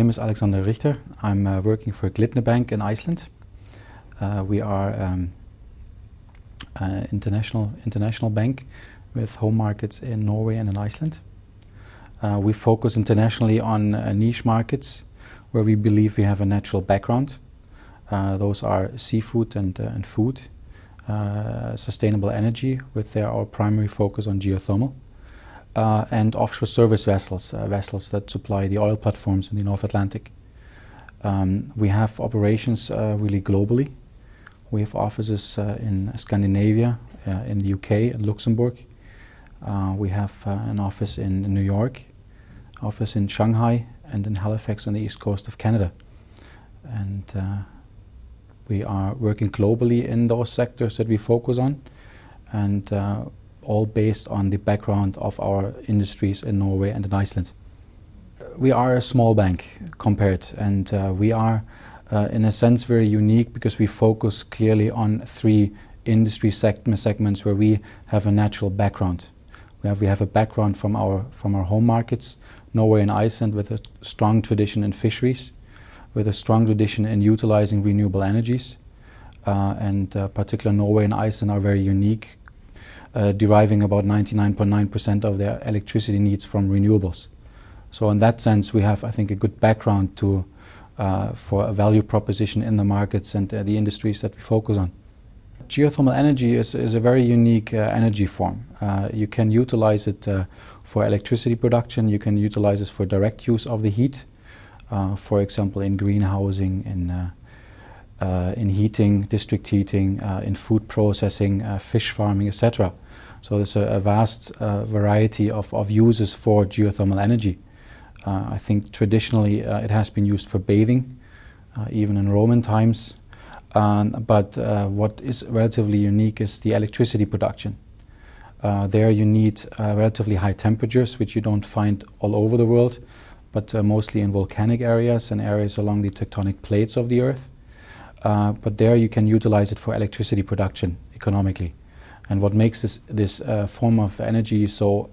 name is Alexander Richter. I'm working for Glitnir Bank in Iceland. We are an international bank with home markets in Norway and in Iceland. We focus internationally on niche markets where we believe we have a natural background. Those are seafood and food, sustainable energy with our primary focus on geothermal, and offshore service vessels, vessels that supply the oil platforms in the North Atlantic. We have operations really globally. We have offices in Scandinavia, in the UK and Luxembourg. We have an office in New York, office in Shanghai, and in Halifax on the east coast of Canada. And we are working globally in those sectors that we focus on, and all based on the background of our industries in Norway and in Iceland. We are a small bank compared, and we are in a sense very unique because we focus clearly on three industry segments where we have a natural background. We have a background from our home markets, Norway and Iceland, with a strong tradition in fisheries, with a strong tradition in utilizing renewable energies, and particularly Norway and Iceland are very unique, deriving about 99.9% of their electricity needs from renewables. So in that sense, we have, I think, a good background for a value proposition in the markets and the industries that we focus on. Geothermal energy is a very unique energy form. You can utilize it for electricity production. You can utilize it for direct use of the heat, for example, in greenhousing, in heating, district heating, in food processing, fish farming, etc. So there's a vast variety of uses for geothermal energy. I think traditionally it has been used for bathing, even in Roman times. But what is relatively unique is the electricity production. There you need relatively high temperatures, which you don't find all over the world, but mostly in volcanic areas and areas along the tectonic plates of the Earth. But there you can utilize it for electricity production economically. And what makes this form of energy so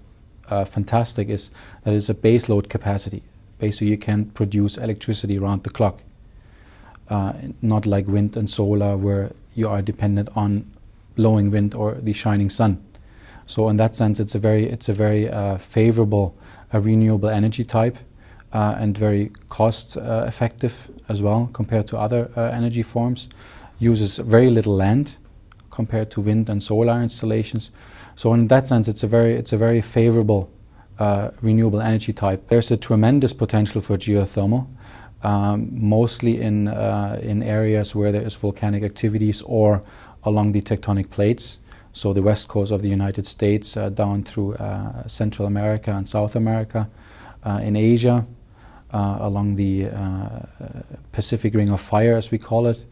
fantastic is that it's a base load capacity. Basically you can produce electricity around the clock. Not like wind and solar where you are dependent on blowing wind or the shining sun. So in that sense it's a very favorable renewable energy type, and very cost effective as well compared to other energy forms. Uses very little land compared to wind and solar installations. So in that sense it's a very favorable renewable energy type. There's a tremendous potential for geothermal, mostly in areas where there is volcanic activities or along the tectonic plates. So the west coast of the United States down through Central America and South America, in Asia, along the Pacific Ring of Fire, as we call it,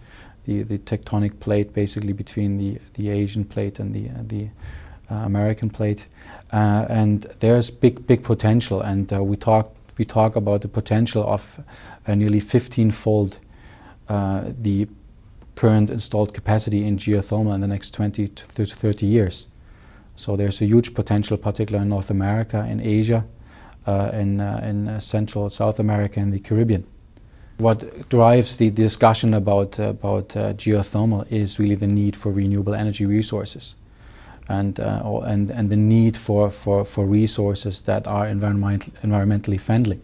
the tectonic plate basically between the Asian plate and the American plate, and there's big potential, and we talk about the potential of nearly 15-fold the current installed capacity in geothermal in the next 20 to 30 years. So there's a huge potential, particularly in North America, in Asia, in Central South America and the Caribbean. What drives the discussion about geothermal is really the need for renewable energy resources, and the need for resources that are environmentally friendly.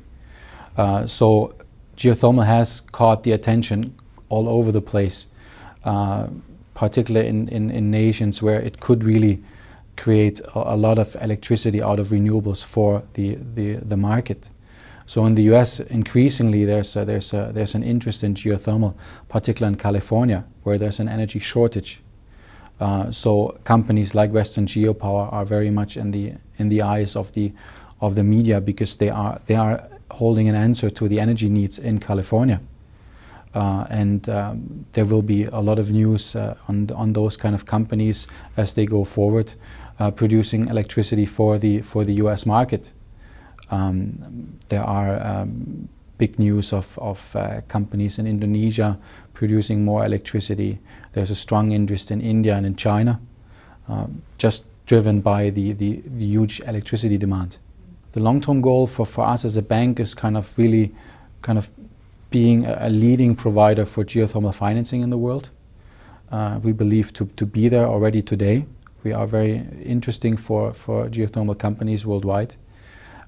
So geothermal has caught the attention all over the place, particularly in nations where it could really create a lot of electricity out of renewables for the market. So in the US, increasingly there's an interest in geothermal, particularly in California, where there's an energy shortage. So companies like Western Geopower are very much in the eyes of the media, because they are holding an answer to the energy needs in California. And there will be a lot of news on those kind of companies as they go forward, producing electricity for the US market. There are big news of companies in Indonesia producing more electricity. There's a strong interest in India and in China, just driven by the huge electricity demand. The long-term goal for us as a bank is really being a leading provider for geothermal financing in the world. We believe to be there already today. We are very interesting for geothermal companies worldwide.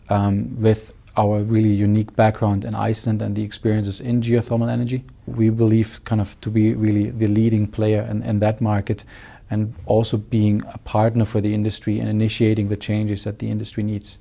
With our really unique background in Iceland and the experiences in geothermal energy, we believe kind of to be really the leading player in that market, and also being a partner for the industry and initiating the changes that the industry needs.